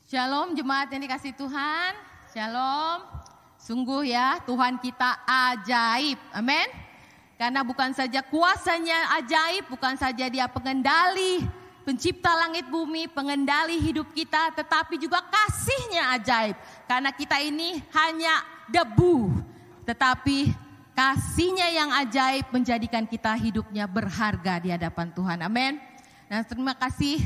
Shalom jemaat yang dikasih Tuhan. Shalom. Sungguh ya Tuhan kita ajaib. Amin. Karena bukan saja kuasanya ajaib, bukan saja dia pengendali, pencipta langit bumi, pengendali hidup kita, tetapi juga kasihnya ajaib. Karena kita ini hanya debu, tetapi kasihnya yang ajaib menjadikan kita hidupnya berharga di hadapan Tuhan. Amin. Nah, terima kasih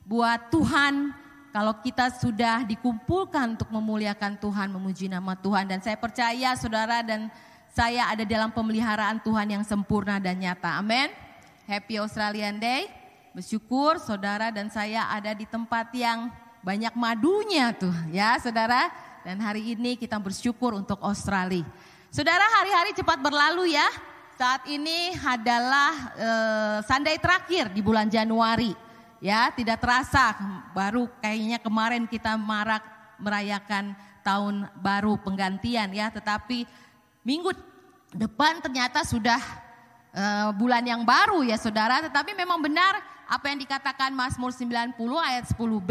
buat Tuhan. Kalau kita sudah dikumpulkan untuk memuliakan Tuhan, memuji nama Tuhan. Dan saya percaya saudara dan saya ada dalam pemeliharaan Tuhan yang sempurna dan nyata. Amin. Happy Australian Day. Bersyukur saudara dan saya ada di tempat yang banyak madunya tuh ya saudara. Dan hari ini kita bersyukur untuk Australia. Saudara, hari-hari cepat berlalu ya. Saat ini adalah Sunday terakhir di bulan Januari. Ya, tidak terasa baru kayaknya kemarin kita merayakan tahun baru penggantian ya, tetapi minggu depan ternyata sudah bulan yang baru ya saudara. Tetapi memang benar apa yang dikatakan Mazmur 90 ayat 10b,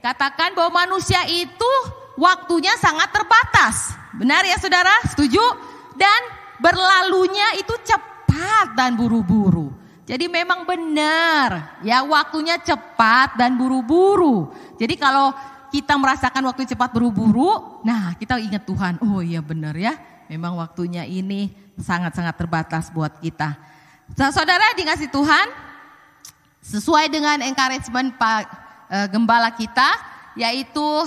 katakan bahwa manusia itu waktunya sangat terbatas. Benar ya saudara? Setuju? Dan berlalunya itu cepat dan buru-buru. Jadi memang benar ya, waktunya cepat dan buru-buru. Jadi kalau kita merasakan waktu cepat buru-buru, nah kita ingat Tuhan. Oh iya benar ya, memang waktunya ini sangat-sangat terbatas buat kita. Saudara dikasih Tuhan, sesuai dengan encouragement Pak Gembala kita, yaitu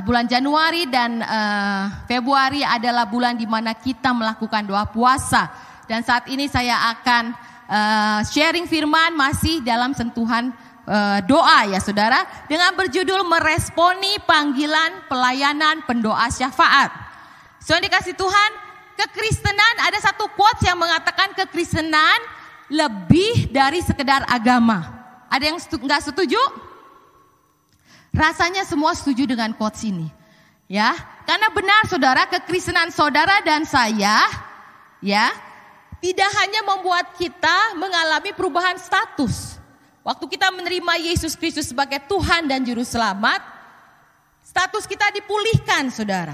bulan Januari dan Februari adalah bulan di mana kita melakukan doa puasa. Dan saat ini saya akan sharing firman masih dalam sentuhan doa ya saudara, dengan berjudul meresponi panggilan pelayanan pendoa syafaat. So dikasih Tuhan, kekristenan ada satu quotes yang mengatakan kekristenan lebih dari sekedar agama. Ada yang nggak setuju? Rasanya semua setuju dengan quotes ini ya, karena benar saudara, kekristenan saudara dan saya ya tidak hanya membuat kita mengalami perubahan status. Waktu kita menerima Yesus Kristus sebagai Tuhan dan Juru Selamat, status kita dipulihkan saudara.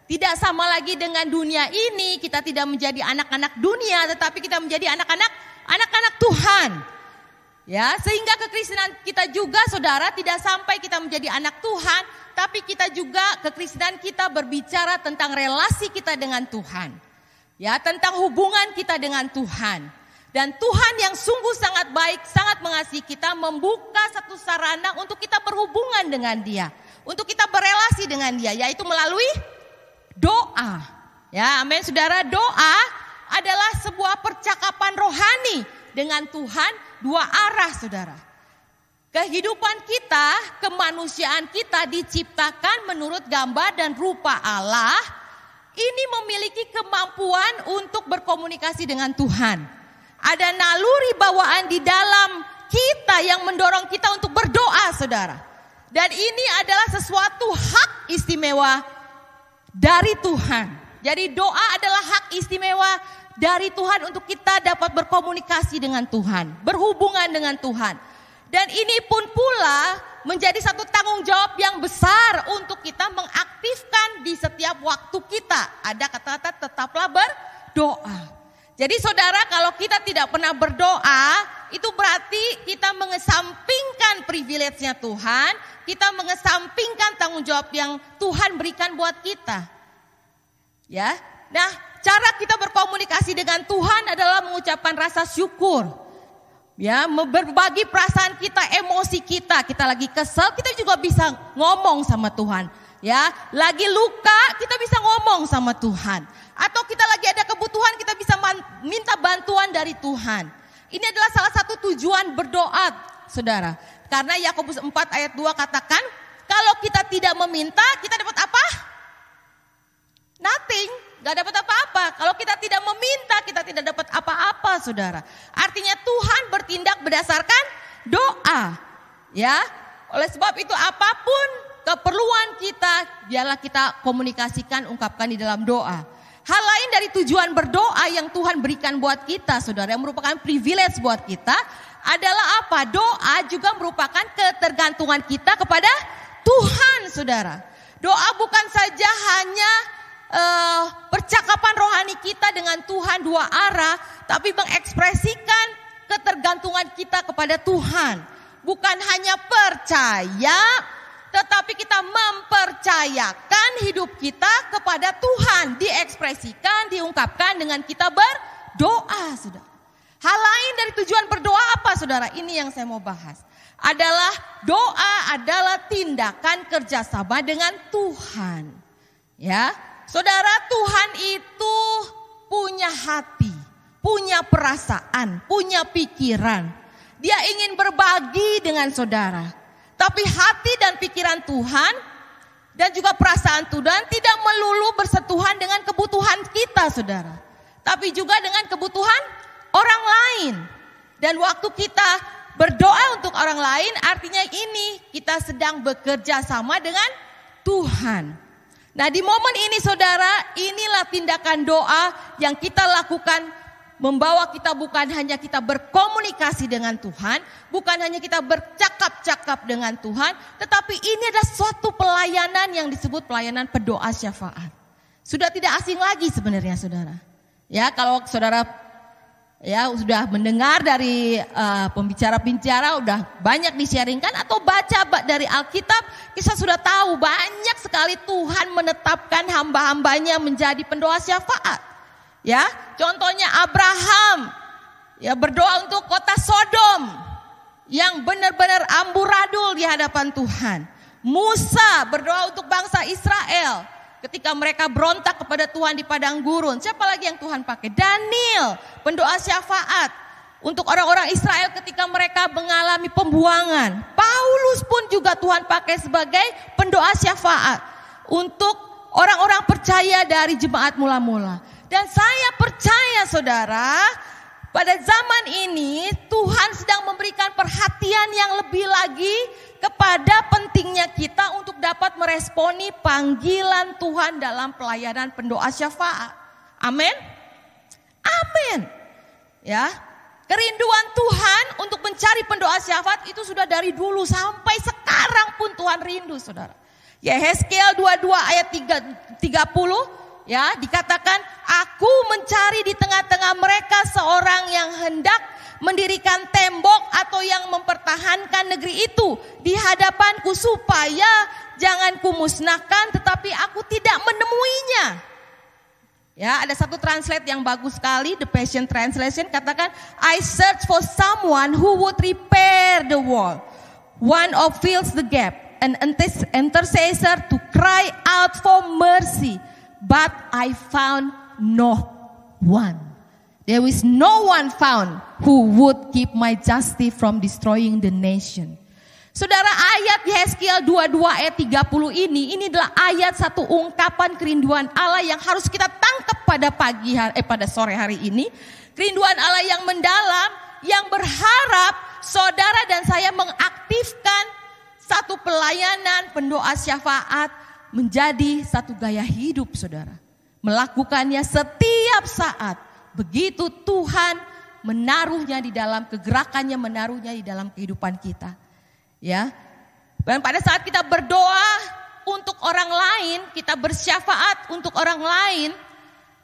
Tidak sama lagi dengan dunia ini, kita tidak menjadi anak-anak dunia, tetapi kita menjadi anak-anak Tuhan. Ya, sehingga kekristenan kita juga saudara tidak sampai kita menjadi anak Tuhan, tapi kita juga kekristenan kita berbicara tentang relasi kita dengan Tuhan. Ya, tentang hubungan kita dengan Tuhan. Dan Tuhan yang sungguh sangat baik, sangat mengasihi kita, membuka satu sarana untuk kita berhubungan dengan Dia, untuk kita berelasi dengan Dia, yaitu melalui doa. Ya, amin saudara. Doa adalah sebuah percakapan rohani dengan Tuhan dua arah saudara. Kehidupan kita, kemanusiaan kita diciptakan menurut gambar dan rupa Allah. Ini memiliki kemampuan untuk berkomunikasi dengan Tuhan. Ada naluri bawaan di dalam kita yang mendorong kita untuk berdoa saudara. Dan ini adalah sesuatu hak istimewa dari Tuhan. Jadi doa adalah hak istimewa dari Tuhan untuk kita dapat berkomunikasi dengan Tuhan, berhubungan dengan Tuhan. Dan ini pun pula menjadi satu tanggung jawab yang besar untuk kita mengaktifkan di setiap waktu kita. Ada kata-kata tetaplah berdoa. Jadi saudara, kalau kita tidak pernah berdoa, itu berarti kita mengesampingkan privilege-nya Tuhan, kita mengesampingkan tanggung jawab yang Tuhan berikan buat kita. Ya. Nah, cara kita berkomunikasi dengan Tuhan adalah mengucapkan rasa syukur. Ya, berbagi perasaan kita, emosi kita. Kita lagi kesel, kita juga bisa ngomong sama Tuhan. Ya, lagi luka, kita bisa ngomong sama Tuhan. Atau kita lagi ada kebutuhan, kita bisa minta bantuan dari Tuhan. Ini adalah salah satu tujuan berdoa, saudara. Karena Yakobus 4 ayat 2 katakan, kalau kita tidak meminta, kita dapat apa? Nothing. Gak dapat apa-apa. Kalau kita tidak meminta, kita tidak dapat apa-apa saudara. Artinya Tuhan bertindak berdasarkan doa. Ya, oleh sebab itu apapun keperluan kita, biarlah kita komunikasikan, ungkapkan di dalam doa. Hal lain dari tujuan berdoa yang Tuhan berikan buat kita saudara, yang merupakan privilege buat kita, adalah apa? Doa juga merupakan ketergantungan kita kepada Tuhan, saudara. Doa bukan saja hanya percakapan rohani kita dengan Tuhan dua arah, tapi mengekspresikan ketergantungan kita kepada Tuhan. Bukan hanya percaya, tetapi kita mempercayakan hidup kita kepada Tuhan. Diekspresikan, diungkapkan dengan kita berdoa, saudara. Hal lain dari tujuan berdoa apa, saudara? Ini yang saya mau bahas. Doa adalah tindakan kerjasama dengan Tuhan. Ya, saudara, Tuhan itu punya hati, punya perasaan, punya pikiran. Dia ingin berbagi dengan saudara. Tapi hati dan pikiran Tuhan dan juga perasaan Tuhan tidak melulu bersentuhan dengan kebutuhan kita, saudara. Tapi juga dengan kebutuhan orang lain. Dan waktu kita berdoa untuk orang lain, artinya ini kita sedang bekerja sama dengan Tuhan. Nah, di momen ini, saudara, inilah tindakan doa yang kita lakukan, membawa kita bukan hanya kita berkomunikasi dengan Tuhan, bukan hanya kita bercakap-cakap dengan Tuhan, tetapi ini adalah suatu pelayanan yang disebut pelayanan pendoa syafaat. Sudah tidak asing lagi sebenarnya, saudara. Ya, kalau saudara ya sudah mendengar dari pembicara-pembicara, udah banyak di-sharingkan atau baca dari Alkitab, kita sudah tahu banyak sekali Tuhan menetapkan hamba-hambanya menjadi pendoa syafaat. Ya, contohnya Abraham ya berdoa untuk kota Sodom yang benar-benar amburadul di hadapan Tuhan. Musa berdoa untuk bangsa Israel ketika mereka berontak kepada Tuhan di padang gurun. Siapa lagi yang Tuhan pakai? Daniel, pendoa syafaat untuk orang-orang Israel ketika mereka mengalami pembuangan. Paulus pun juga Tuhan pakai sebagai pendoa syafaat untuk orang-orang percaya dari jemaat mula-mula. Dan saya percaya, saudara, pada zaman ini Tuhan sedang memberikan perhatian yang lebih lagi kepada pentingnya kita untuk dapat meresponi panggilan Tuhan dalam pelayanan pendoa syafaat. Amin. Amin. Ya, kerinduan Tuhan untuk mencari pendoa syafaat itu sudah dari dulu sampai sekarang pun Tuhan rindu, saudara. Yehezkiel 22 ayat 30 ya, dikatakan, aku mencari di tengah-tengah mereka seorang yang hendak mendirikan tembok atau yang mempertahankan negeri itu di hadapanku supaya jangan kumusnahkan, tetapi aku tidak menemuinya. Ya, ada satu translate yang bagus sekali, The Passion Translation, katakan, I search for someone who would repair the wall, one who fills the gap, an intercessor to cry out for mercy. But I found no one. There is no one found who would keep my justice from destroying the nation. Saudara, ayat Yehezkiel 22 ayat 30 ini adalah ayat satu ungkapan kerinduan Allah yang harus kita tangkap pada sore hari ini. Kerinduan Allah yang mendalam, yang berharap saudara dan saya mengaktifkan satu pelayanan pendoa syafaat menjadi satu gaya hidup, saudara. Melakukannya setiap saat. Begitu Tuhan menaruhnya di dalam kegerakannya, menaruhnya di dalam kehidupan kita. Ya. Dan pada saat kita berdoa untuk orang lain, kita bersyafaat untuk orang lain.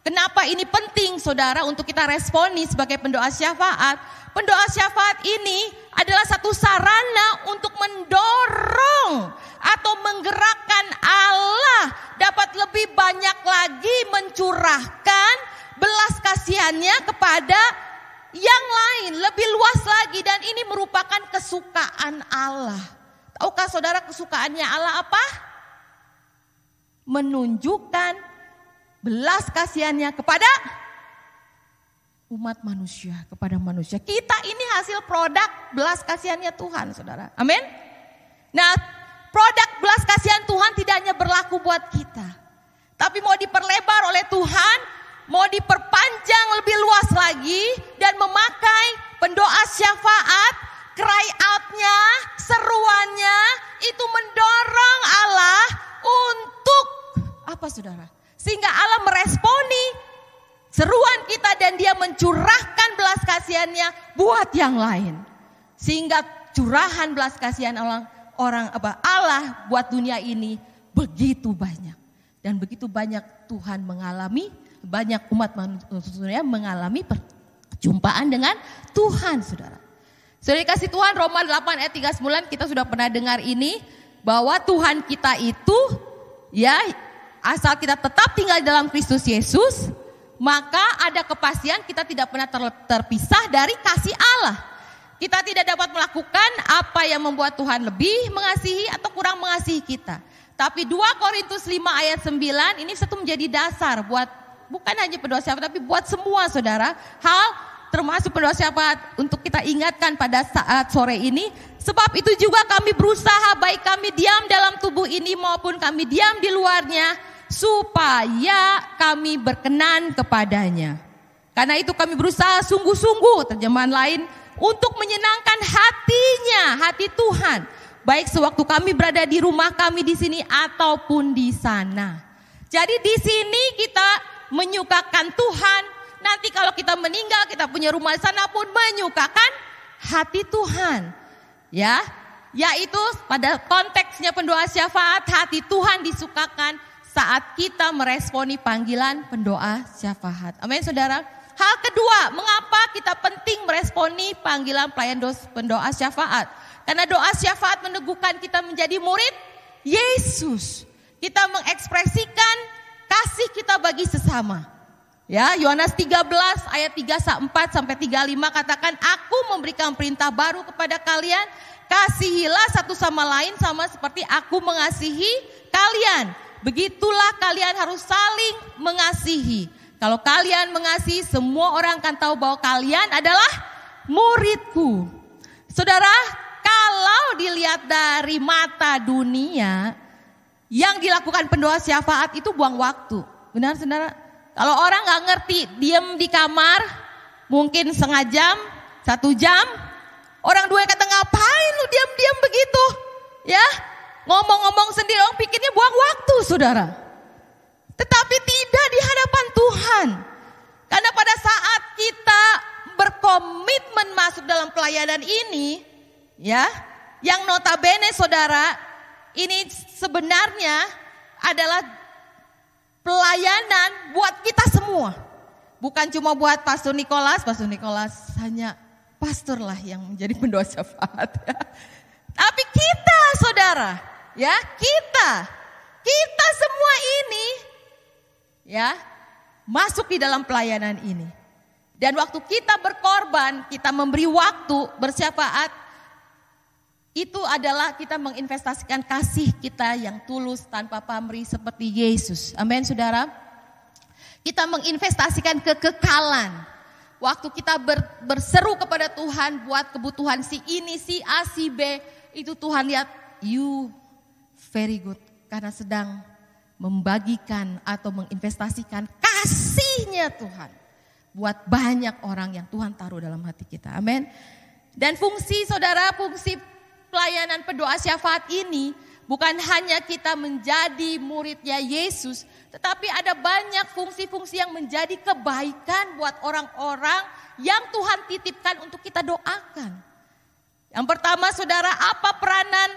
Kenapa ini penting, saudara, untuk kita responi sebagai pendoa syafaat? Pendoa syafaat ini adalah satu sarana untuk mendorong atau menggerakkan Allah dapat lebih banyak lagi mencurahkan belas kasihannya kepada yang lain, lebih luas lagi, dan ini merupakan kesukaan Allah. Tahukah saudara kesukaannya Allah apa? Menunjukkan belas kasihannya kepada umat manusia, kepada manusia. Kita ini hasil produk belas kasihannya Tuhan, saudara. Amin. Nah, produk belas kasihan Tuhan tidak hanya berlaku buat kita, tapi mau diperlebar oleh Tuhan, mau diperpanjang lebih luas lagi, dan memakai pendoa syafaat, cry out-nya, seruannya, itu mendorong Allah untuk apa, saudara? Sehingga Allah meresponi seruan kita dan dia mencurahkan belas kasihannya buat yang lain. Sehingga curahan belas kasihan Allah buat dunia ini begitu banyak. Dan begitu banyak Tuhan mengalami, banyak umat manusia mengalami perjumpaan dengan Tuhan, saudara. Saudara dikasih Tuhan, Roma 8 ayat 39 kita sudah pernah dengar ini, bahwa Tuhan kita itu ya asal kita tetap tinggal dalam Kristus Yesus, maka ada kepastian kita tidak pernah terpisah dari kasih Allah. Kita tidak dapat melakukan apa yang membuat Tuhan lebih mengasihi atau kurang mengasihi kita. Tapi 2 Korintus 5 ayat 9 ini satu menjadi dasar buat bukan hanya pendoa syafaat tapi buat semua saudara. Hal termasuk pendoa syafaat untuk kita ingatkan pada saat sore ini. Sebab itu juga kami berusaha baik kami diam dalam tubuh ini maupun kami diam di luarnya, supaya kami berkenan kepadanya. Karena itu kami berusaha sungguh-sungguh, terjemahan lain, untuk menyenangkan hatinya, hati Tuhan. Baik sewaktu kami berada di rumah kami di sini ataupun di sana. Jadi di sini kita menyukakan Tuhan. Nanti kalau kita meninggal, kita punya rumah di sana pun menyukakan hati Tuhan. Ya, yaitu pada konteksnya pendoa syafaat, hati Tuhan disukakan saat kita meresponi panggilan pendoa syafaat. Amin saudara. Hal kedua, mengapa kita penting meresponi panggilan pelayan pendoa syafaat? Karena doa syafaat meneguhkan kita menjadi murid Yesus. Kita mengekspresikan kasih kita bagi sesama. Ya, Yohanes 13 ayat 34 sampai 35 katakan, aku memberikan perintah baru kepada kalian, kasihilah satu sama lain sama seperti aku mengasihi kalian. Begitulah kalian harus saling mengasihi. Kalau kalian mengasihi, semua orang akan tahu bahwa kalian adalah muridku. Saudara, kalau dilihat dari mata dunia, yang dilakukan pendoa syafaat itu buang waktu. Benar saudara? Kalau orang gak ngerti, diam di kamar, mungkin setengah jam, 1 jam. Orang dua kata ngapain lu diam-diam begitu? Ya, ngomong-ngomong sendiri, orang pikirnya buang waktu saudara. Tetapi tidak di hadapan Tuhan. Karena pada saat kita berkomitmen masuk dalam pelayanan ini, ya, yang notabene saudara, ini sebenarnya adalah pelayanan buat kita semua. Bukan cuma buat Pastor Nicholas hanya pastor lah yang menjadi pendoa syafaat. Ya. Tapi kita saudara, ya kita semua ini, ya masuk di dalam pelayanan ini. Dan waktu kita berkorban, kita memberi waktu bersyafaat, itu adalah kita menginvestasikan kasih kita yang tulus tanpa pamrih seperti Yesus. Amin saudara. Kita menginvestasikan kekekalan. Waktu kita berseru kepada Tuhan buat kebutuhan si ini, si A, si B. Itu Tuhan lihat, you very good. Karena sedang membagikan atau menginvestasikan kasihnya Tuhan. Buat banyak orang yang Tuhan taruh dalam hati kita. Amin. Dan fungsi saudara, fungsi pelayanan pendoa syafaat ini bukan hanya kita menjadi muridnya Yesus, tetapi ada banyak fungsi-fungsi yang menjadi kebaikan buat orang-orang yang Tuhan titipkan untuk kita doakan. Yang pertama saudara, apa peranan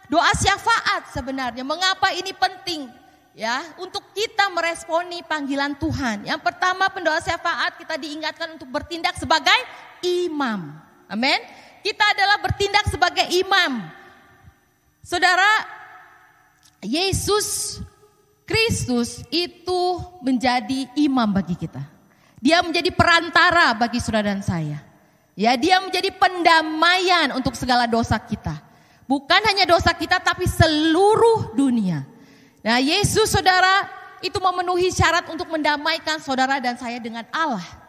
doa syafaat sebenarnya? Mengapa ini penting? Ya, untuk kita meresponi panggilan Tuhan. Yang pertama, pendoa syafaat kita diingatkan untuk bertindak sebagai imam. Amin. Kita adalah bertindak sebagai imam. Saudara, Yesus Kristus itu menjadi imam bagi kita. Dia menjadi perantara bagi saudara dan saya. Ya, dia menjadi pendamaian untuk segala dosa kita. Bukan hanya dosa kita tapi seluruh dunia. Nah, Yesus saudara itu memenuhi syarat untuk mendamaikan saudara dan saya dengan Allah.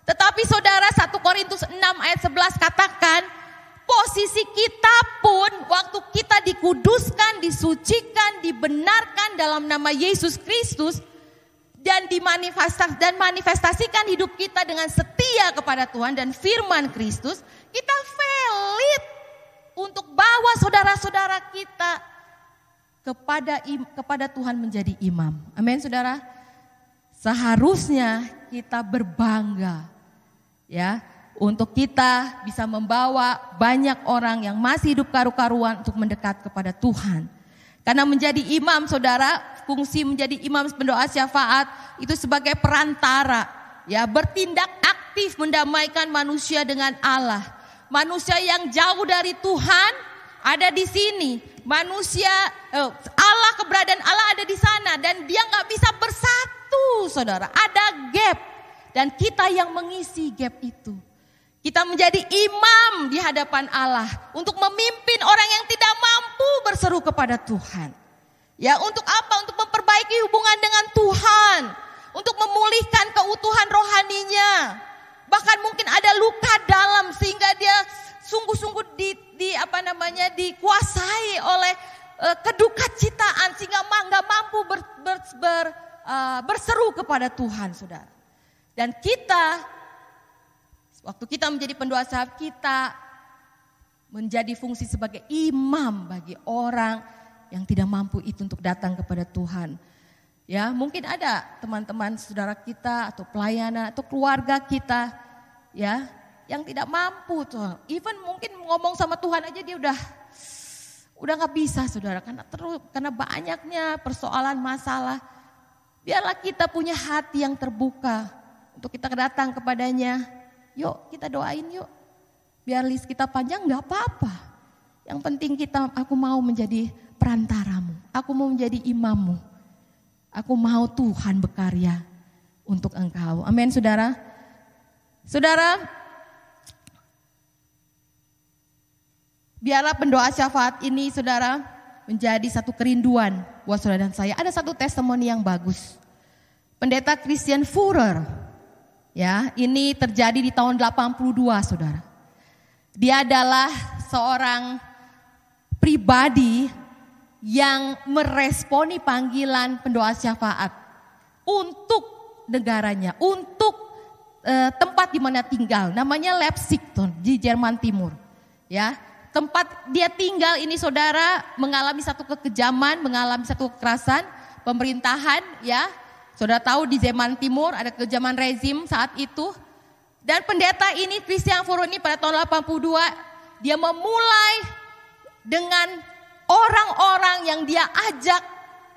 Tetapi saudara, 1 Korintus 6 ayat 11 katakan, posisi kita pun waktu kita dikuduskan, disucikan, dibenarkan dalam nama Yesus Kristus dan manifestasikan hidup kita dengan setia kepada Tuhan dan firman Kristus, kita valid untuk bawa saudara-saudara kita kepada Tuhan menjadi imam. Amin saudara. Seharusnya kita berbangga, ya, untuk kita bisa membawa banyak orang yang masih hidup karu-karuan untuk mendekat kepada Tuhan. Karena menjadi imam, saudara, fungsi menjadi imam pendoa syafaat itu sebagai perantara, ya, bertindak aktif mendamaikan manusia dengan Allah. Manusia yang jauh dari Tuhan ada di sini. Manusia, Allah, keberadaan Allah ada di sana dan dia nggak bisa bersatu, saudara. Ada gap dan kita yang mengisi gap itu. Kita menjadi imam di hadapan Allah untuk memimpin orang yang tidak mampu berseru kepada Tuhan. Ya, untuk apa? Untuk memperbaiki hubungan dengan Tuhan, untuk memulihkan keutuhan rohaninya. Bahkan mungkin ada luka dalam sehingga dia sungguh-sungguh dikuasai oleh kedukacitaan sehingga nggak mampu berseru kepada Tuhan, saudara. Dan kita, waktu kita menjadi pendoa syafaat, kita menjadi fungsi sebagai imam bagi orang yang tidak mampu itu untuk datang kepada Tuhan. Ya, mungkin ada teman-teman saudara kita atau pelayanan atau keluarga kita, ya, yang tidak mampu tuh. Even mungkin ngomong sama Tuhan aja dia udah nggak bisa, saudara, karena banyaknya persoalan masalah. Biarlah kita punya hati yang terbuka untuk kita datang kepadanya. Yuk kita doain yuk. Biar list kita panjang gak apa-apa. Yang penting aku mau menjadi perantaramu. Aku mau menjadi imammu. Aku mau Tuhan berkarya untuk engkau. Amin, saudara. Saudara, biarlah pendoa syafaat ini, saudara, menjadi satu kerinduan buat saudara dan saya. Ada satu testimoni yang bagus. Pendeta Christian Führer, ya, ini terjadi di tahun 82, saudara. Dia adalah seorang pribadi yang meresponi panggilan pendoa syafaat untuk negaranya, untuk tempat di mana tinggal. Namanya Leipzig di Jerman Timur. Ya, tempat dia tinggal ini, saudara, mengalami satu kekejaman, mengalami satu kekerasan pemerintahan, ya. Saudara tahu di Jerman Timur ada kekejaman rezim saat itu. Dan pendeta ini, Christian Führer ini pada tahun 82, dia memulai dengan orang-orang yang dia ajak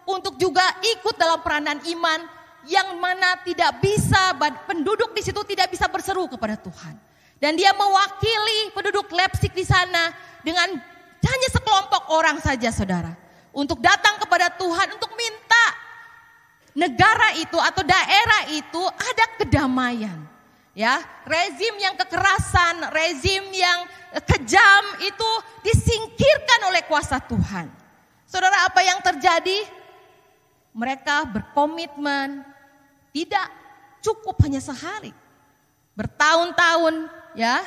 untuk juga ikut dalam peranan iman, yang mana tidak bisa, penduduk di situ tidak bisa berseru kepada Tuhan. Dan dia mewakili penduduk Leipzig di sana dengan hanya sekelompok orang saja, saudara, untuk datang kepada Tuhan, untuk minta negara itu atau daerah itu ada kedamaian. Ya, rezim yang kekerasan, rezim yang kejam itu disingkirkan oleh kuasa Tuhan. Saudara, apa yang terjadi? Mereka berkomitmen tidak cukup hanya sehari. Bertahun-tahun, ya,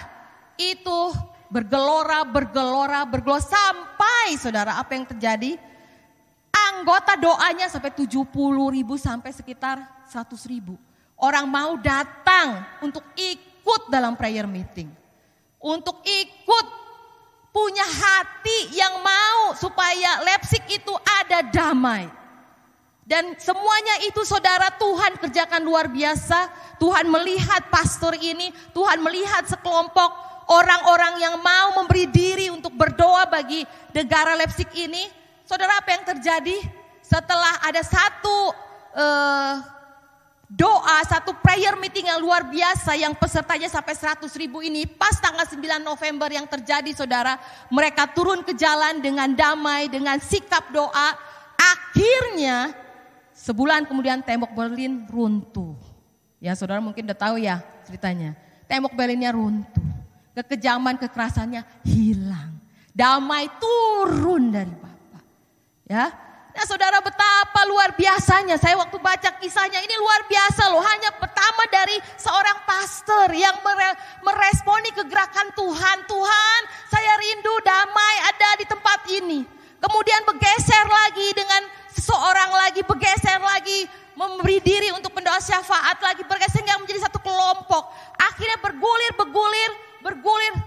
itu bergelora sampai, saudara, apa yang terjadi? Anggota doanya sampai 70.000 sampai sekitar 100.000. Orang mau datang untuk ikut dalam prayer meeting. Untuk ikut, punya hati yang mau supaya Leipzig itu ada damai. Dan semuanya itu, saudara, Tuhan kerjakan luar biasa. Tuhan melihat pastor ini, Tuhan melihat sekelompok orang-orang yang mau memberi diri untuk berdoa bagi negara Leipzig ini. Saudara, apa yang terjadi? Setelah ada satu doa, satu prayer meeting yang luar biasa yang pesertanya sampai 100.000 ini, pas tanggal 9 November yang terjadi, saudara, mereka turun ke jalan dengan damai, dengan sikap doa. Akhirnya sebulan kemudian tembok Berlin runtuh. Ya, saudara mungkin udah tahu ya ceritanya. Tembok Berlinnya runtuh. Kekejaman, kekerasannya hilang. Damai turun dari Bapa. Ya. Nah, saudara, betapa luar biasanya. Saya waktu baca kisahnya ini luar biasa loh. Hanya pertama dari seorang pastor yang meresponi kegerakan Tuhan. Tuhan, saya rindu damai ada di tempat ini. Kemudian bergeser lagi dengan seseorang lagi, bergeser lagi, memberi diri untuk pendoa syafaat lagi, bergeser yang menjadi satu kelompok. Akhirnya bergulir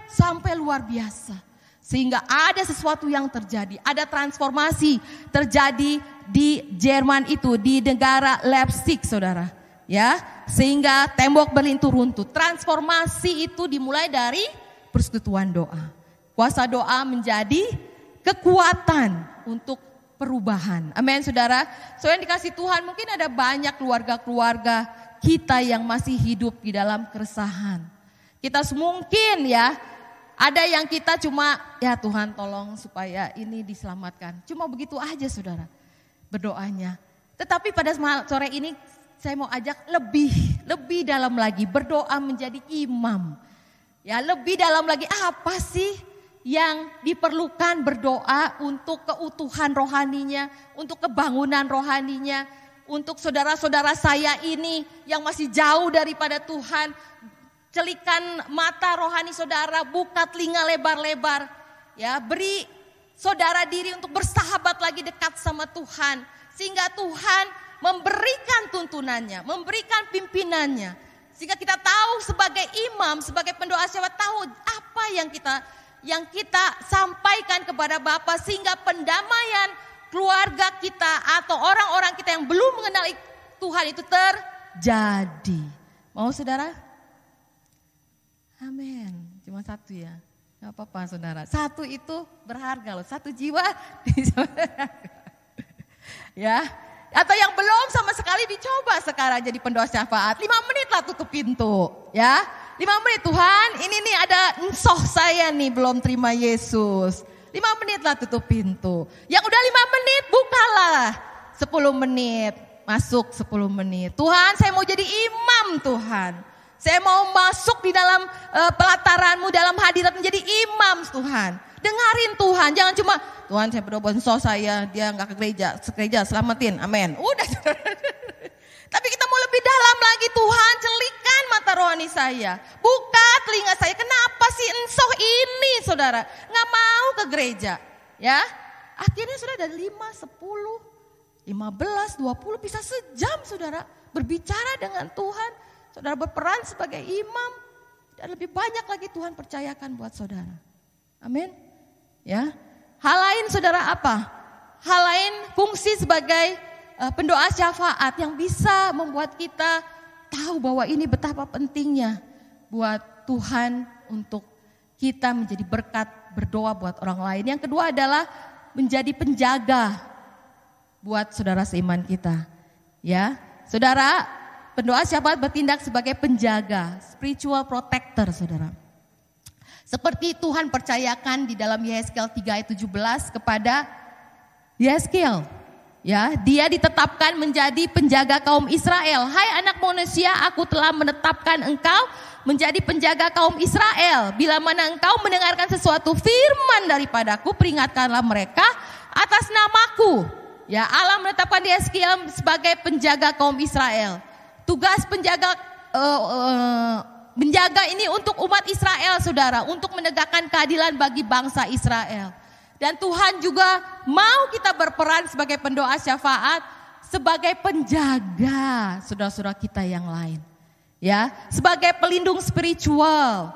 sampai luar biasa. Sehingga ada sesuatu yang terjadi, ada transformasi terjadi di Jerman itu, di negara Leipzig, saudara. Ya, sehingga tembok berlintu runtuh. Transformasi itu dimulai dari persekutuan doa. Kuasa doa menjadi kekuatan untuk perubahan. Amin, saudara. Saudara yang dikasih Tuhan, mungkin ada banyak keluarga-keluarga kita yang masih hidup di dalam keresahan. Kita mungkin ya, ada yang kita cuma, ya Tuhan tolong supaya ini diselamatkan. Cuma begitu aja saudara berdoanya. Tetapi pada sore ini saya mau ajak lebih dalam lagi, berdoa menjadi imam. Ya, lebih dalam lagi, apa sih yang diperlukan berdoa untuk keutuhan rohaninya, untuk kebangunan rohaninya, untuk saudara-saudara saya ini yang masih jauh daripada Tuhan. Celikan mata rohani saudara, buka telinga lebar-lebar. Ya, beri saudara diri untuk bersahabat lagi dekat sama Tuhan. Sehingga Tuhan memberikan tuntunannya, memberikan pimpinannya. Sehingga kita tahu sebagai imam, sebagai pendoa syafaat, tahu apa yang kita sampaikan kepada Bapa, sehingga pendamaian keluarga kita atau orang-orang kita yang belum mengenal Tuhan itu terjadi. Mau saudara? Amin. Cuma satu ya. Gak apa-apa saudara. Satu itu berharga loh. Satu jiwa. Ya. Atau yang belum sama sekali dicoba sekarang jadi pendoa syafaat. 5 menit lah tutup pintu. Ya. 5 menit Tuhan, ini nih ada ensoh saya nih belum terima Yesus. 5 menit lah tutup pintu. Yang udah 5 menit bukalah 10 menit. Masuk 10 menit. Tuhan saya mau jadi imam Tuhan. Saya mau masuk di dalam pelataran-Mu, dalam hadirat menjadi imam Tuhan. Dengarin Tuhan, jangan cuma Tuhan saya berdoa buat ensoh saya, dia gak ke gereja, selamatin, amin. Udah. Tapi kita mau lebih dalam lagi, Tuhan celikan mata rohani saya. Buka telinga saya, kenapa sih ensoh ini saudara gak mau ke gereja. Ya, akhirnya sudah dari 5, 10, 15, 20 bisa sejam saudara berbicara dengan Tuhan. Saudara berperan sebagai imam dan lebih banyak lagi Tuhan percayakan buat saudara. Amin. Ya. Hal lain saudara apa? Hal lain fungsi sebagai pendoa syafaat yang bisa membuat kita tahu bahwa ini betapa pentingnya buat Tuhan untuk kita menjadi berkat berdoa buat orang lain. Yang kedua adalah menjadi penjaga buat saudara seiman kita. Ya. Saudara, pendoa syafaat bertindak sebagai penjaga, spiritual protector saudara. Seperti Tuhan percayakan di dalam Yehezkiel 3 ayat 17 kepada Yehezkiel. Ya, dia ditetapkan menjadi penjaga kaum Israel. Hai anak manusia, aku telah menetapkan engkau menjadi penjaga kaum Israel. Bila mana engkau mendengarkan sesuatu firman daripadaku, peringatkanlah mereka atas namaku. Ya, Allah menetapkan Yehezkiel sebagai penjaga kaum Israel. Tugas menjaga ini untuk umat Israel saudara, untuk menegakkan keadilan bagi bangsa Israel. Dan Tuhan juga mau kita berperan sebagai pendoa syafaat, sebagai penjaga saudara-saudara kita yang lain. Ya, sebagai pelindung spiritual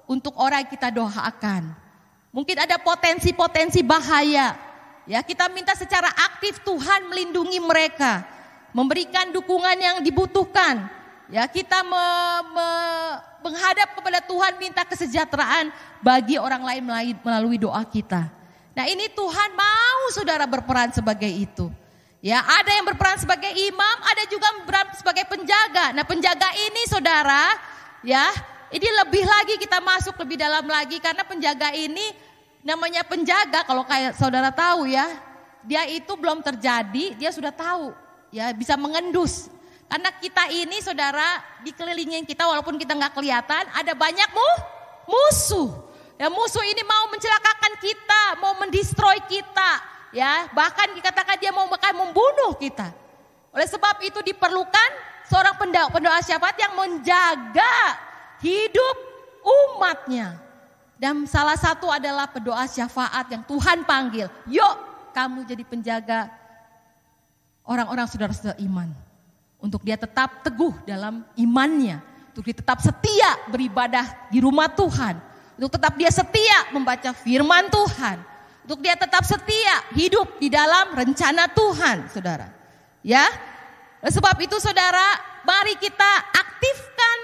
untuk orang yang kita doakan. Mungkin ada potensi-potensi bahaya. Ya, kita minta secara aktif Tuhan melindungi mereka. Memberikan dukungan yang dibutuhkan. Ya, kita menghadap kepada Tuhan, minta kesejahteraan bagi orang lain melalui doa kita. Nah, ini Tuhan mau saudara berperan sebagai itu. Ya, ada yang berperan sebagai imam, ada juga berperan sebagai penjaga. Nah, penjaga ini saudara, ya, ini lebih lagi kita masuk lebih dalam lagi karena penjaga ini namanya penjaga, kalau kayak saudara tahu ya, dia itu belum terjadi, dia sudah tahu. Ya, bisa mengendus. Karena kita ini saudara dikelilingin kita walaupun kita nggak kelihatan, ada banyak musuh. Ya, musuh ini mau mencelakakan kita, mau mendestroy kita. Ya, bahkan dikatakan dia mau membunuh kita. Oleh sebab itu diperlukan seorang pendoa syafaat yang menjaga hidup umatnya. Dan salah satu adalah pendoa syafaat yang Tuhan panggil. Yuk kamu jadi penjaga orang-orang saudara-saudara iman. Untuk dia tetap teguh dalam imannya. Untuk dia tetap setia beribadah di rumah Tuhan. Untuk tetap dia setia membaca firman Tuhan. Untuk dia tetap setia hidup di dalam rencana Tuhan, saudara. Ya, sebab itu saudara, mari kita aktifkan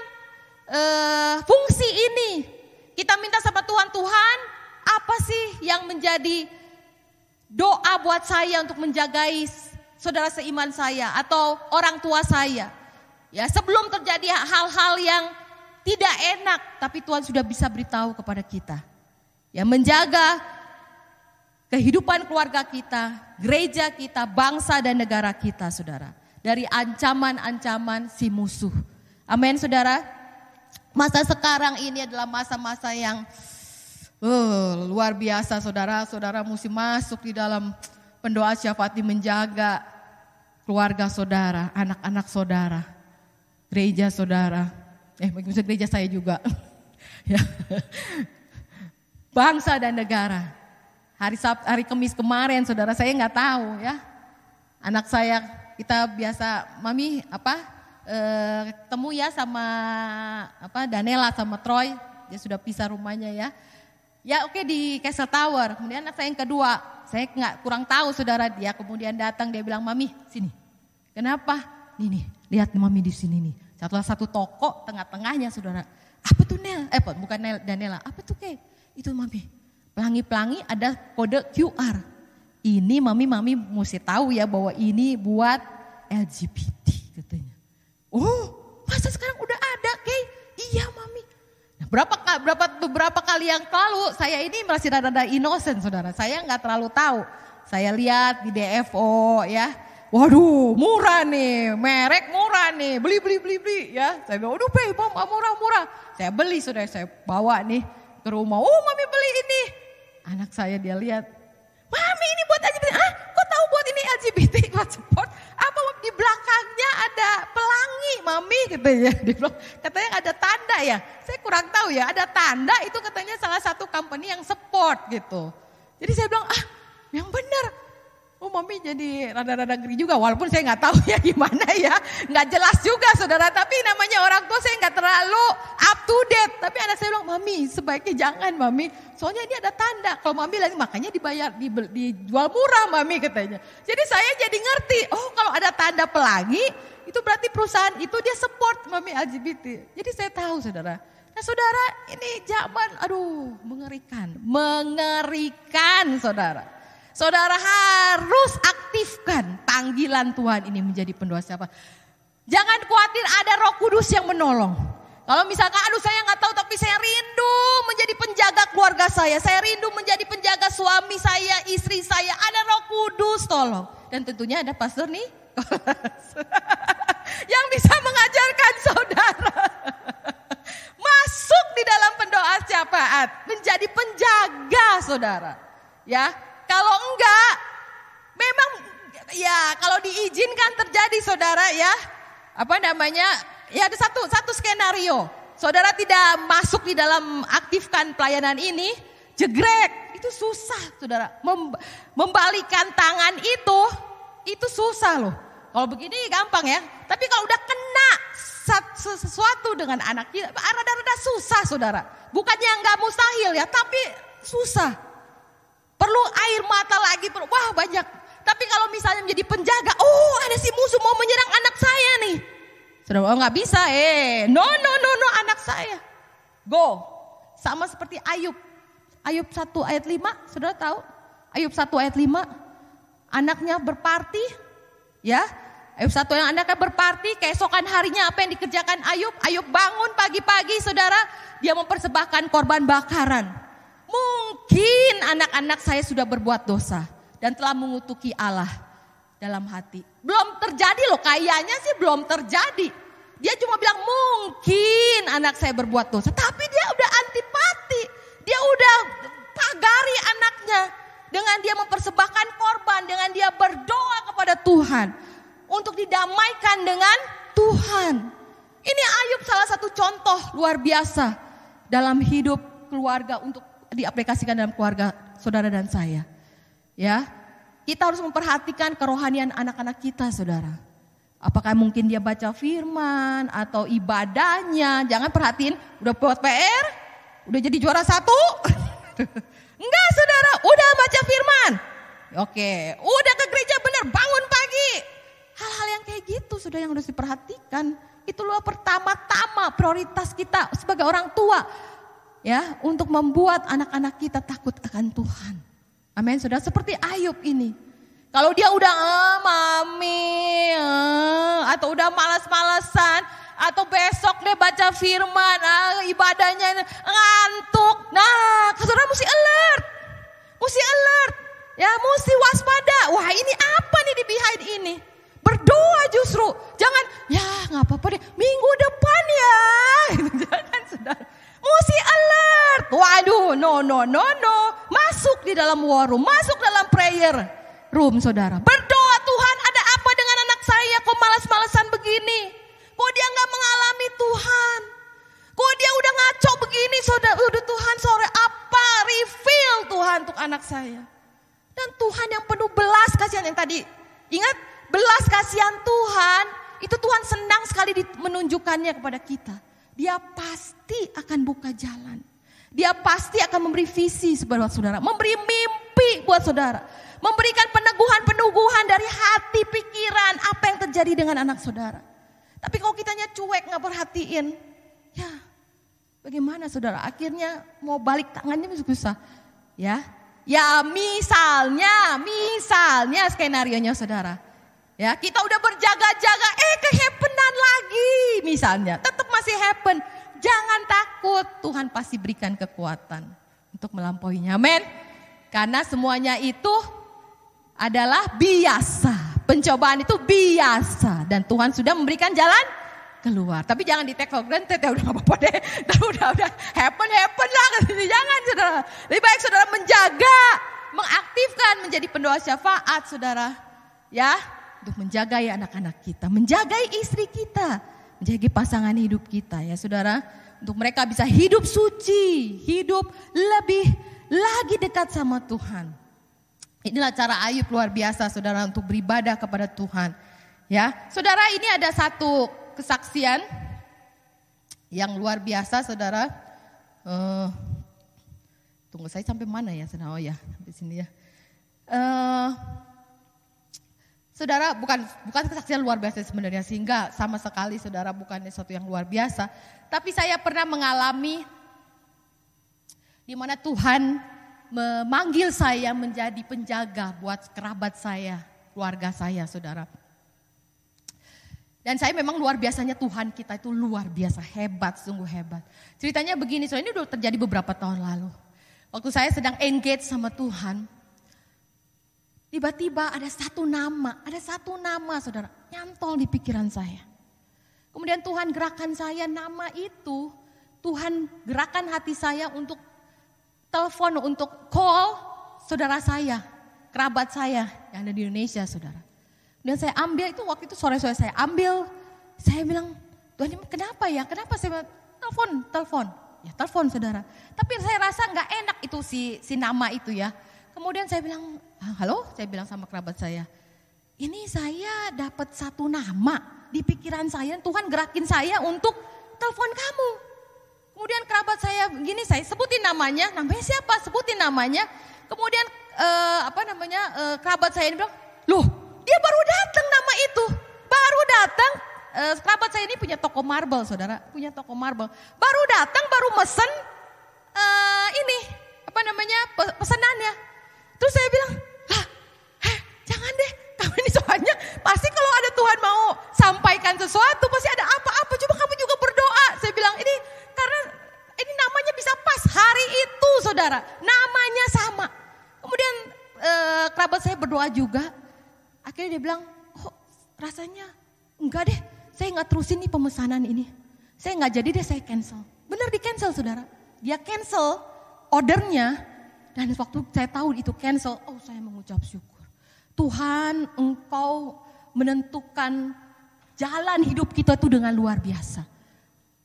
fungsi ini. Kita minta sama Tuhan, Tuhan apa sih yang menjadi doa buat saya untuk menjagai saudara seiman saya atau orang tua saya. Ya, sebelum terjadi hal-hal yang tidak enak, tapi Tuhan sudah bisa beritahu kepada kita. Ya, menjaga kehidupan keluarga kita, gereja kita, bangsa dan negara kita, saudara. Dari ancaman-ancaman si musuh. Amin, saudara. Masa sekarang ini adalah masa-masa yang luar biasa, saudara. Saudara mesti masuk di dalam pendoa syafaat menjaga keluarga saudara, anak-anak saudara, gereja saudara. Maksud gereja saya juga. Ya. Bangsa dan negara. Hari Kamis kemarin, saudara, saya nggak tahu ya. Anak saya, kita biasa, Mami ketemu ya sama Daniela sama Troy, dia sudah pisah rumahnya ya. Ya oke, di Castle Tower. Kemudian anak saya yang kedua, saya kurang tahu saudara, dia kemudian datang, dia bilang, Mami sini. Kenapa? Nih lihat Mami di sini nih. Satu toko tengah-tengahnya saudara. Apa tuh Nel? Bukan Daniela. Apa tuh Kay? Itu Mami. Pelangi-pelangi ada kode QR. Ini Mami mesti tahu ya bahwa ini buat LGBT katanya. Oh, masa sekarang udah ada, Kay? Iya, Mami. Nah, beberapa kali yang lalu, saya ini masih rada innocent, saudara. Saya nggak terlalu tahu. Saya lihat di DFO, ya. Waduh, murah nih, merek murah nih, beli, ya. Saya bilang, waduh, Pei, murah. Saya beli, saudara. Saya bawa nih ke rumah. Oh, Mami beli ini. Anak saya dia lihat, Mami ini buat LGBT. Kok tahu buat ini LGBT passport? Apa di belakangnya ada pelangi, Mami katanya. Katanya ada tanda ya. Saya kurang tahu ya, ada tanda itu katanya salah satu company yang support gitu. Jadi saya bilang, yang benar. Oh, Mami jadi rada-rada ngeri juga, walaupun saya nggak tahu ya gimana ya, nggak jelas juga saudara. Tapi namanya orang tua saya nggak terlalu up to date. Tapi anak saya bilang, Mami sebaiknya jangan Mami, soalnya ini ada tanda. Kalau Mami lagi makanya dijual murah Mami katanya. Jadi saya jadi ngerti, oh kalau ada tanda pelangi itu berarti perusahaan itu dia support Mami LGBT. Jadi saya tahu saudara. Nah saudara, ini zaman mengerikan saudara. Saudara harus aktifkan panggilan Tuhan ini menjadi pendoa siapa. Jangan khawatir, ada Roh Kudus yang menolong. Kalau misalkan saya nggak tahu tapi saya rindu menjadi penjaga keluarga saya rindu menjadi penjaga suami saya, istri saya, ada Roh Kudus tolong. Dan tentunya ada pastor nih yang bisa mengajarkan saudara masuk di dalam pendoa syafaat, menjadi penjaga saudara. Ya. Kalau enggak, memang ya kalau diizinkan terjadi saudara ya, ya ada satu skenario. Saudara tidak masuk di dalam aktifkan pelayanan ini, jegrek, itu susah saudara. Membalikan tangan itu susah loh. Kalau begini gampang ya, tapi kalau udah kena sesuatu dengan anak kita, rada-rada susah saudara. Bukannya enggak mustahil ya, tapi susah. Perlu air mata lagi, banyak. Tapi kalau misalnya menjadi penjaga, ada si musuh mau menyerang anak saya nih. Saudara, nggak bisa, no, anak saya. Go, sama seperti Ayub 1 ayat 5, saudara tahu? Ayub 1 ayat 5, anaknya berparti, ya. Ayub 1 yang anaknya berparti, keesokan harinya apa yang dikerjakan Ayub? Ayub bangun pagi-pagi, saudara, dia mempersembahkan korban bakaran. Mungkin anak-anak saya sudah berbuat dosa dan telah mengutuki Allah dalam hati. Belum terjadi loh, kayaknya sih belum terjadi. Dia cuma bilang mungkin anak saya berbuat dosa, tapi dia udah antipati. Dia udah pagari anaknya dengan dia mempersembahkan korban, dengan dia berdoa kepada Tuhan untuk didamaikan dengan Tuhan. Ini Ayub salah satu contoh luar biasa dalam hidup keluarga untuk diaplikasikan dalam keluarga saudara dan saya. Ya, kita harus memperhatikan kerohanian anak-anak kita, saudara. Apakah mungkin dia baca firman atau ibadahnya? Jangan perhatiin, udah buat PR, udah jadi juara 1. Enggak, saudara, udah baca firman. Oke, udah ke gereja benar, bangun pagi. Hal-hal yang kayak gitu, saudara, yang harus diperhatikan. Itulah pertama-tama prioritas kita sebagai orang tua. Ya, untuk membuat anak-anak kita takut akan Tuhan. Amin, saudara. Seperti Ayub ini. Kalau dia udah mami, atau udah malas-malasan, atau besok deh baca firman, ibadahnya ngantuk. Nah, saudara mesti alert. Ya, mesti waspada. Wah, ini apa nih di behind ini? Berdoa justru. Jangan, ya gak apa-apa deh, minggu depan ya. Jangan, saudara. Mesti alert. Waduh, no. Masuk di dalam war room, masuk dalam prayer room, saudara. Berdoa, Tuhan ada apa dengan anak saya? Kok malas-malasan begini? Kok dia gak mengalami Tuhan? Kok dia udah ngaco begini, saudara? Udah Tuhan, sore apa? Refill Tuhan untuk anak saya. Dan Tuhan yang penuh belas kasihan yang tadi. Ingat, belas kasihan Tuhan, itu Tuhan senang sekali menunjukkannya kepada kita. Dia pasti akan buka jalan. Dia pasti akan memberi visi buat saudara. Memberi mimpi buat saudara. Memberikan peneguhan dari hati, pikiran, apa yang terjadi dengan anak saudara. Tapi kalau kitanya cuek, gak perhatiin, ya bagaimana saudara? Akhirnya mau balik tangannya susah. Ya misalnya skenarionya saudara. Ya, kita udah berjaga-jaga, kehappenan lagi misalnya. Tetap masih happen. Jangan takut, Tuhan pasti berikan kekuatan untuk melampauinya. Amin. Karena semuanya itu adalah biasa. Pencobaan itu biasa. Dan Tuhan sudah memberikan jalan keluar. Tapi jangan di take for granted, ya udah gak apa-apa deh. Udah happen lah. Jangan saudara. Lebih baik saudara menjaga, mengaktifkan menjadi pendoa syafaat saudara. Ya, untuk menjagai anak-anak kita, menjagai istri kita, menjaga pasangan hidup kita ya saudara. Untuk mereka bisa hidup suci, hidup lebih lagi dekat sama Tuhan. Inilah cara Ayub luar biasa saudara untuk beribadah kepada Tuhan. Ya, saudara, ini ada satu kesaksian yang luar biasa saudara. Tunggu saya sampai mana ya saudara? Oh ya, di sini ya. Saudara, bukan kesaksian luar biasa sebenarnya, sehingga sama sekali saudara bukan sesuatu yang luar biasa. Tapi saya pernah mengalami di mana Tuhan memanggil saya menjadi penjaga buat kerabat saya, keluarga saya saudara. Dan saya memang luar biasanya Tuhan kita itu luar biasa, hebat, sungguh hebat. Ceritanya begini, soalnya ini udah terjadi beberapa tahun lalu. Waktu saya sedang engage sama Tuhan, tiba-tiba ada satu nama saudara, nyantol di pikiran saya. Kemudian Tuhan gerakan saya, nama itu, Tuhan gerakan hati saya untuk telepon, untuk call saudara saya, kerabat saya yang ada di Indonesia saudara. Dan saya ambil itu, waktu itu sore-sore saya ambil, saya bilang, Tuhan ini kenapa ya, kenapa saya telepon. Ya telepon saudara. Tapi saya rasa gak enak itu si nama itu ya. Kemudian saya bilang, halo, saya bilang sama kerabat saya, ini saya dapat satu nama di pikiran saya, Tuhan gerakin saya untuk telepon kamu. Kemudian kerabat saya begini, saya sebutin namanya siapa? Sebutin namanya. Kemudian kerabat saya ini bilang, loh dia baru datang nama itu. Baru datang, kerabat saya ini punya toko marble saudara, Baru datang, baru mesen pesanannya. Terus saya bilang, jangan deh, kamu ini soalnya pasti kalau ada Tuhan mau sampaikan sesuatu pasti ada apa-apa. Coba kamu juga berdoa. Saya bilang ini karena ini namanya bisa pas hari itu saudara, namanya sama. Kemudian kerabat saya berdoa juga. Akhirnya dia bilang, kok rasanya enggak deh, saya nggak terusin nih pemesanan ini. Saya nggak jadi deh, saya cancel. Benar di cancel saudara. Dia cancel ordernya. Dan waktu saya tahu itu cancel, saya mengucap syukur. Tuhan, Engkau menentukan jalan hidup kita itu dengan luar biasa.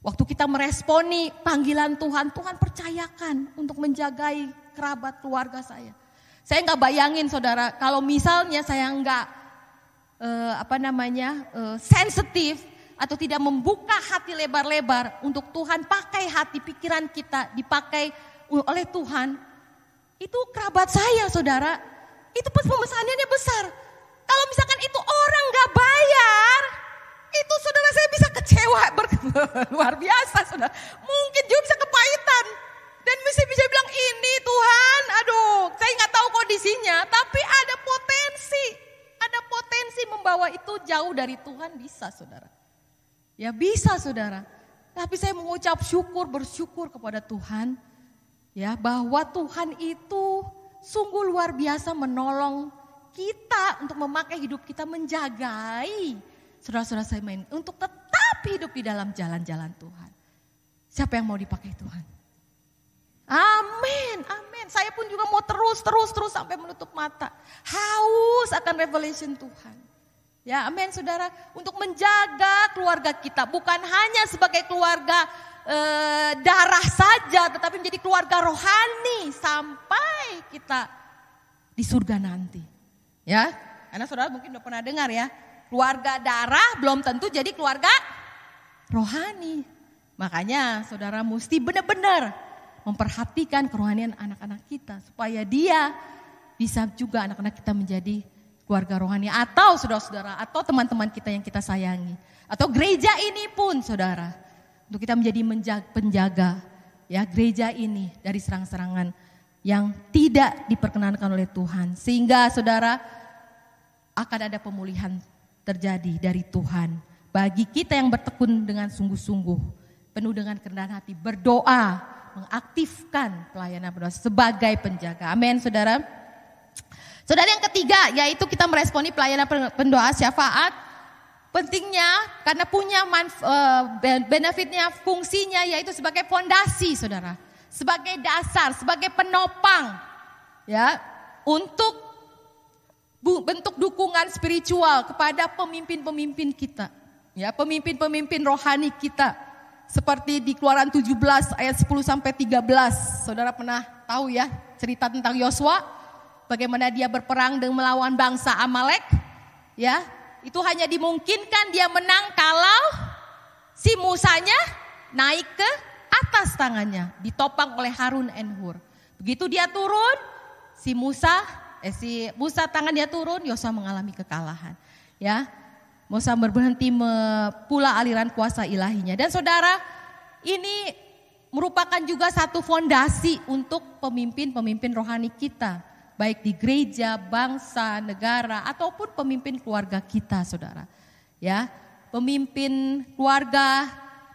Waktu kita meresponi panggilan Tuhan, Tuhan percayakan untuk menjagai kerabat keluarga saya. Saya nggak bayangin saudara, kalau misalnya saya nggak sensitif atau tidak membuka hati lebar-lebar untuk Tuhan pakai hati pikiran kita dipakai oleh Tuhan. Itu kerabat saya saudara, itu pemesanannya besar. Kalau misalkan itu orang gak bayar, itu saudara saya bisa kecewa luar biasa saudara. Mungkin juga bisa kepahitan. Dan bisa bilang ini Tuhan, aduh saya nggak tahu kondisinya. Tapi ada potensi membawa itu jauh dari Tuhan bisa saudara. Ya bisa saudara. Tapi saya mengucap bersyukur kepada Tuhan. Ya bahwa Tuhan itu sungguh luar biasa menolong kita untuk memakai hidup kita menjagai saudara-saudara saya untuk tetap hidup di dalam jalan-jalan Tuhan. Siapa yang mau dipakai Tuhan? Amin, amin. Saya pun juga mau terus sampai menutup mata. Haus akan revelation Tuhan. Ya amin saudara. Untuk menjaga keluarga kita bukan hanya sebagai keluarga darah saja, tetapi menjadi keluarga rohani sampai kita di surga nanti. Ya, karena saudara mungkin udah pernah dengar ya, keluarga darah belum tentu jadi keluarga rohani. Makanya saudara mesti benar-benar memperhatikan kerohanian anak-anak kita supaya dia bisa juga anak-anak kita menjadi keluarga rohani atau saudara-saudara atau teman-teman kita yang kita sayangi atau gereja ini pun saudara. Untuk kita menjadi penjaga ya gereja ini dari serang-serangan yang tidak diperkenankan oleh Tuhan. Sehingga saudara akan ada pemulihan terjadi dari Tuhan. Bagi kita yang bertekun dengan sungguh-sungguh, penuh dengan kerendahan hati, berdoa, mengaktifkan pelayanan berdoa sebagai penjaga. Amin saudara. Saudara yang ketiga yaitu kita meresponi pelayanan pendoa syafaat. Pentingnya karena punya benefitnya, fungsinya yaitu sebagai fondasi saudara. Sebagai dasar, sebagai penopang ya untuk bentuk dukungan spiritual kepada pemimpin-pemimpin kita. Ya, pemimpin-pemimpin rohani kita. Seperti di Keluaran 17 ayat 10 sampai 13. Saudara pernah tahu ya cerita tentang Yosua, bagaimana dia berperang dengan melawan bangsa Amalek, ya. Itu hanya dimungkinkan dia menang kalau si Musanya naik ke atas tangannya, ditopang oleh Harun and Hur. Begitu dia turun, si Musa tangan dia turun, Yosua mengalami kekalahan. Ya, Musa berhenti pula aliran kuasa ilahinya. Dan saudara, ini merupakan juga satu fondasi untuk pemimpin-pemimpin rohani kita. Baik di gereja, bangsa, negara, ataupun pemimpin keluarga kita saudara. Ya, pemimpin keluarga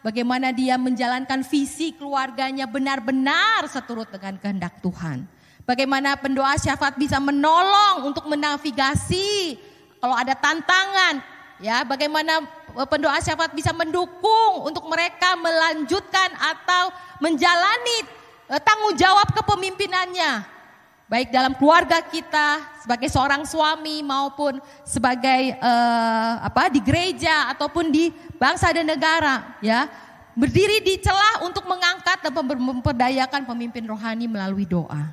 bagaimana dia menjalankan visi keluarganya benar-benar seturut dengan kehendak Tuhan. Bagaimana pendoa syafaat bisa menolong untuk menavigasi kalau ada tantangan. Ya, bagaimana pendoa syafaat bisa mendukung untuk mereka melanjutkan atau menjalani tanggung jawab kepemimpinannya. Baik dalam keluarga kita sebagai seorang suami maupun sebagai di gereja ataupun di bangsa dan negara ya. Berdiri di celah untuk mengangkat dan memperdayakan pemimpin rohani melalui doa.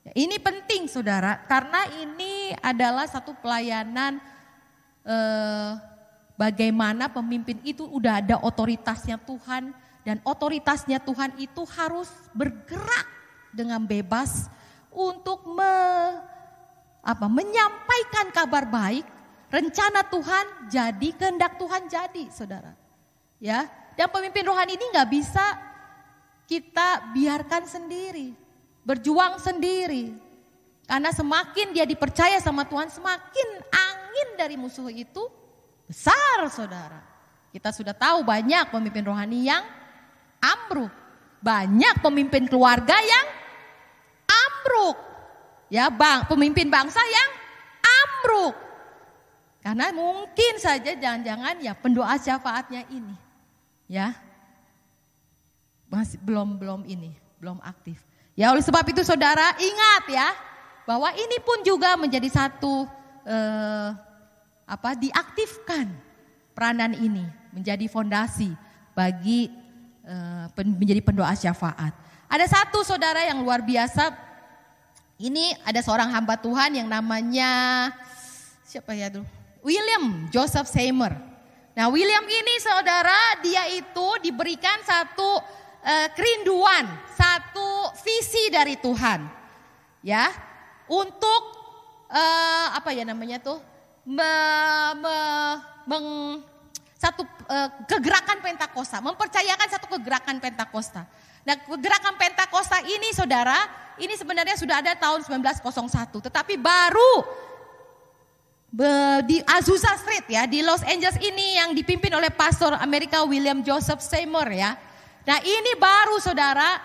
Ya, ini penting saudara karena ini adalah satu pelayanan bagaimana pemimpin itu udah ada otoritasnya Tuhan dan otoritasnya Tuhan itu harus bergerak dengan bebas untuk menyampaikan kabar baik, rencana Tuhan jadi, kehendak Tuhan jadi, saudara. Ya, dan pemimpin rohani ini nggak bisa kita biarkan sendiri, berjuang sendiri. Karena semakin dia dipercaya sama Tuhan, semakin angin dari musuh itu besar, saudara. Kita sudah tahu banyak pemimpin rohani yang ambruk, banyak pemimpin keluarga yang ambruk, ya pemimpin bangsa yang ambruk. Karena mungkin saja jangan-jangan ya pendoa syafaatnya ini, ya masih belum aktif. Ya oleh sebab itu saudara ingat ya bahwa ini pun juga menjadi satu diaktifkan peranan ini menjadi fondasi bagi menjadi pendoa syafaat. Ada satu saudara yang luar biasa. Ini ada seorang hamba Tuhan yang namanya William Joseph Seymour. Nah William ini saudara dia itu diberikan satu kerinduan, satu visi dari Tuhan. Ya untuk kegerakan Pentakosta, mempercayakan satu kegerakan Pentakosta. Nah, kegerakan Pentakosta ini saudara, ini sebenarnya sudah ada tahun 1901, tetapi baru di Azusa Street ya, di Los Angeles ini yang dipimpin oleh pastor Amerika William Joseph Seymour ya. Nah, ini baru saudara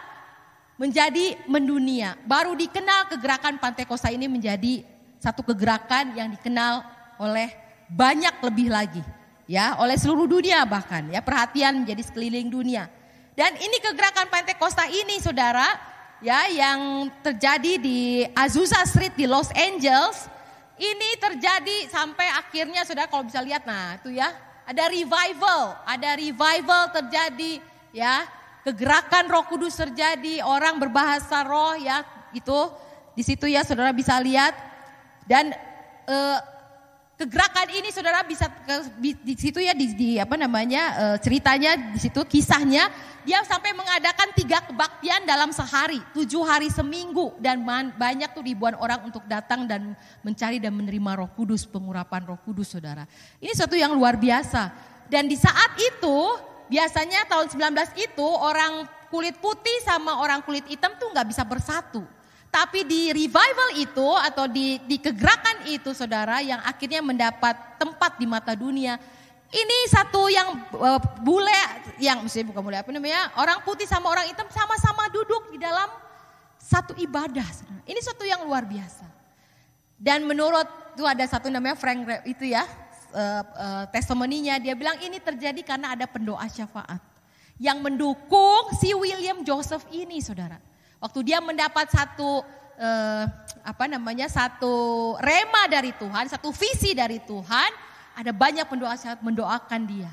menjadi mendunia, baru dikenal kegerakan Pentakosta ini menjadi satu kegerakan yang dikenal oleh banyak lebih lagi ya, oleh seluruh dunia bahkan ya, perhatian menjadi sekeliling dunia. Dan ini kegerakan Pentakosta ini saudara ya, yang terjadi di Azusa Street di Los Angeles, ini terjadi sampai akhirnya saudara kalau bisa lihat, nah itu ya, ada revival terjadi ya, kegerakan Roh Kudus terjadi, orang berbahasa roh ya, itu di situ ya saudara bisa lihat. Dan kegerakan ini saudara bisa di situ ya, ceritanya di situ, kisahnya dia sampai mengadakan 3 kebaktian dalam sehari, 7 hari seminggu, dan banyak tuh ribuan orang untuk datang dan mencari dan menerima Roh Kudus, pengurapan Roh Kudus saudara. Ini suatu yang luar biasa. Dan di saat itu biasanya tahun 19 itu orang kulit putih sama orang kulit hitam tuh nggak bisa bersatu. Tapi di revival itu atau di kegerakan itu saudara, yang akhirnya mendapat tempat di mata dunia. Ini satu yang bule, yang maksudnya bukan bule, orang putih sama orang hitam sama-sama duduk di dalam satu ibadah. Saudara. Ini satu yang luar biasa. Dan menurut itu ada satu namanya Frank itu ya, testimoninya, dia bilang ini terjadi karena ada pendoa syafaat yang mendukung si William Joseph ini saudara. Waktu dia mendapat satu satu rema dari Tuhan, satu visi dari Tuhan, ada banyak pendoa syafaat mendoakan dia,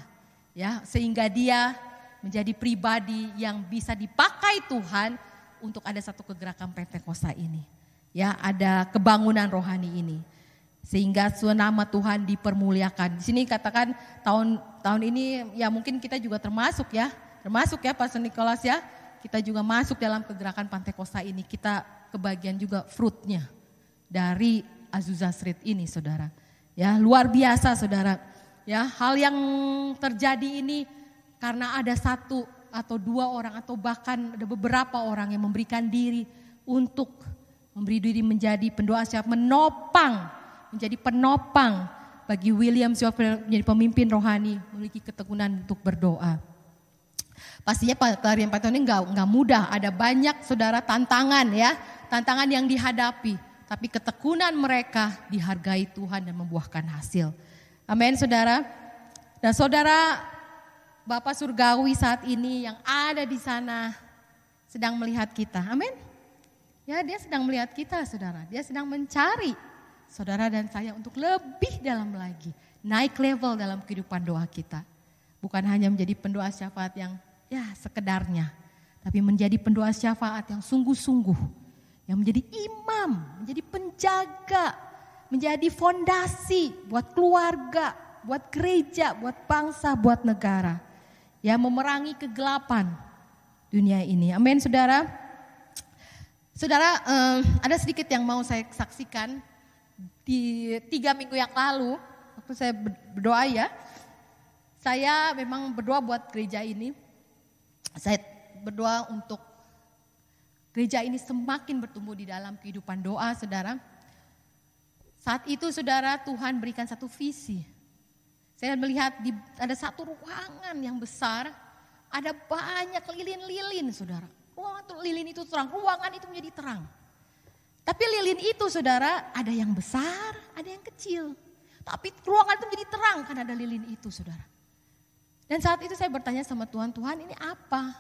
ya, sehingga dia menjadi pribadi yang bisa dipakai Tuhan untuk ada satu kegerakan Pentakosta ini, ya, ada kebangunan rohani ini, sehingga nama Tuhan dipermuliakan. Di sini katakan tahun ini ya mungkin kita juga termasuk ya Pastor Nicholas ya. Kita juga masuk dalam kegerakan Pentakosta ini, kita kebagian juga fruitnya dari Azusa Street ini saudara. Ya, luar biasa saudara. Ya, hal yang terjadi ini karena ada 1 atau 2 orang atau bahkan ada beberapa orang yang memberikan diri untuk memberi diri menjadi pendoa syafaat, menjadi penopang bagi William Joseph menjadi pemimpin rohani, memiliki ketekunan untuk berdoa. Pastinya pelarian Pentakosta ini nggak mudah, ada banyak saudara tantangan yang dihadapi, tapi ketekunan mereka dihargai Tuhan dan membuahkan hasil. Amin saudara. Dan saudara Bapa Surgawi saat ini yang ada di sana sedang melihat kita, amin. Ya, dia sedang melihat kita saudara, dia sedang mencari saudara dan saya untuk lebih dalam lagi, naik level dalam kehidupan doa kita. Bukan hanya menjadi pendoa syafaat yang ya sekedarnya, tapi menjadi pendoa syafaat yang sungguh-sungguh, yang menjadi imam, menjadi penjaga, menjadi fondasi buat keluarga, buat gereja, buat bangsa, buat negara, ya, memerangi kegelapan dunia ini. Amin saudara. Saudara, ada sedikit yang mau saya saksikan. Di 3 minggu yang lalu waktu saya berdoa ya, saya memang berdoa buat gereja ini. Saya berdoa untuk gereja ini semakin bertumbuh di dalam kehidupan doa saudara. Saat itu saudara, Tuhan berikan satu visi. Saya melihat ada satu ruangan yang besar, ada banyak lilin-lilin saudara. Ruangan lilin itu terang, ruangan itu menjadi terang. Tapi lilin itu saudara, ada yang besar, ada yang kecil. Tapi ruangan itu menjadi terang karena ada lilin itu saudara. Dan saat itu saya bertanya sama Tuhan, Tuhan ini apa?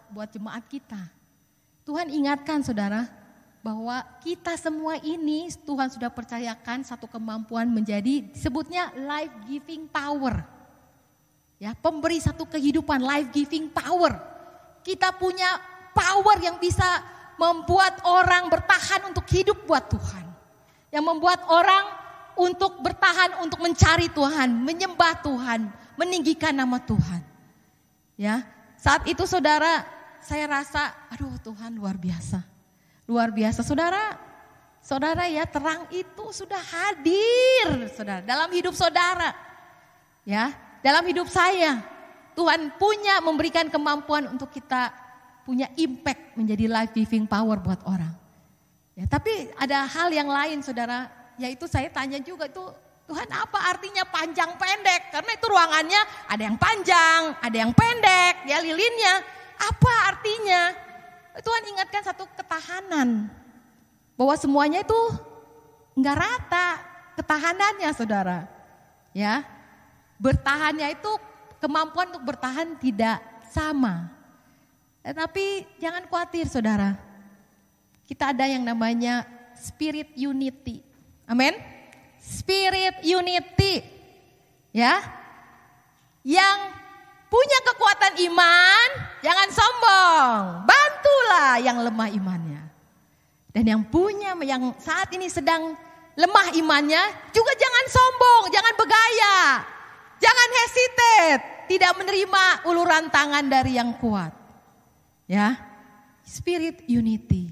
Buat jemaat kita. Tuhan ingatkan saudara, bahwa kita semua ini Tuhan sudah percayakan satu kemampuan menjadi disebutnya life giving power. Ya, pemberi satu kehidupan, life giving power. Kita punya power yang bisa membuat orang bertahan untuk hidup buat Tuhan. Yang membuat orang untuk bertahan, untuk mencari Tuhan, menyembah Tuhan, meninggikan nama Tuhan. Ya, saat itu saudara, saya rasa, aduh Tuhan luar biasa. Luar biasa saudara, Saudara ya, terang itu sudah hadir, saudara, dalam hidup saudara. Ya, dalam hidup saya. Tuhan memberikan kemampuan untuk kita punya impact menjadi life giving power buat orang. Ya, tapi ada hal yang lain, saudara, yaitu saya tanya juga itu, Tuhan apa artinya panjang pendek? Karena itu ruangannya ada yang panjang, ada yang pendek, ya lilinnya. Apa artinya? Tuhan ingatkan satu ketahanan. Bahwa semuanya itu enggak rata ketahanannya, saudara. Ya, bertahannya itu kemampuan untuk bertahan tidak sama. Tetapi jangan khawatir, saudara. Kita ada yang namanya spirit unity. Amin. Spirit unity. Ya. Yang punya kekuatan iman, jangan sombong. Bantulah yang lemah imannya. Dan yang saat ini sedang lemah imannya, juga jangan sombong, jangan bergaya. Jangan hesitate, tidak menerima uluran tangan dari yang kuat. Ya, spirit unity.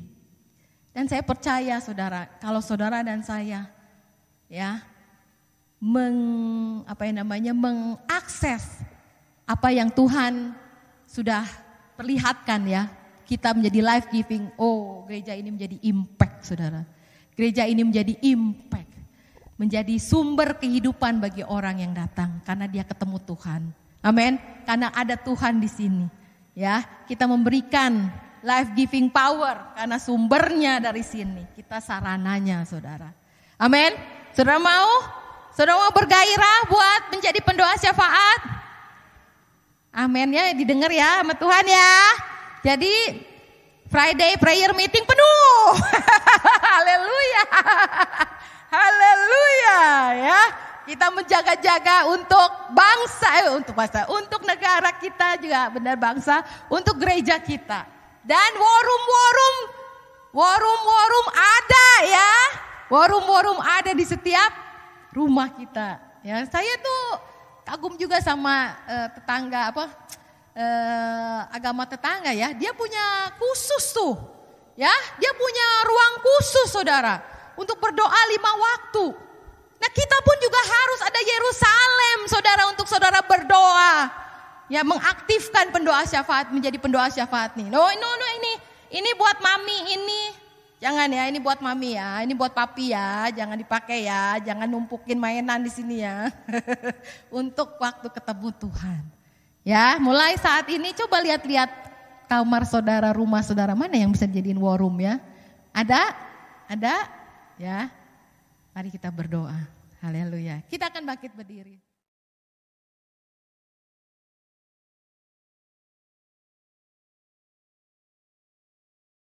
Dan saya percaya, saudara, kalau saudara dan saya ya mengakses apa yang Tuhan sudah perlihatkan ya, kita menjadi life giving. Oh, gereja ini menjadi impact, saudara. Gereja ini menjadi impact, menjadi sumber kehidupan bagi orang yang datang karena dia ketemu Tuhan. Amin. Karena ada Tuhan di sini. Ya, kita memberikan life giving power karena sumbernya dari sini. Kita sarananya, saudara. Amin. Saudara mau? Saudara mau bergairah buat menjadi pendoa syafaat? Amin ya, didengar ya sama Tuhan ya. Jadi Friday prayer meeting penuh. Haleluya. Haleluya ya. Kita menjaga-jaga untuk untuk negara kita juga, benar bangsa, untuk gereja kita. Dan war room ada ya. War room ada di setiap rumah kita. Ya, saya tuh kagum juga sama tetangga agama tetangga ya. Dia punya khusus tuh. Ya, dia punya ruang khusus, saudara, untuk berdoa 5 waktu. Nah, kita pun juga harus ada Yerusalem, saudara, untuk saudara berdoa. Ya, mengaktifkan pendoa syafaat menjadi pendoa syafaat nih. No, ini buat mami ini. Jangan ya, ini buat mami ya, ini buat papi ya, jangan dipakai ya, jangan numpukin mainan di sini ya. Untuk waktu ketemu Tuhan. Ya, mulai saat ini coba lihat-lihat kamar saudara, rumah saudara, mana yang bisa dijadiin war room ya? Ada? Ya. Mari kita berdoa. Haleluya. Kita akan bangkit berdiri.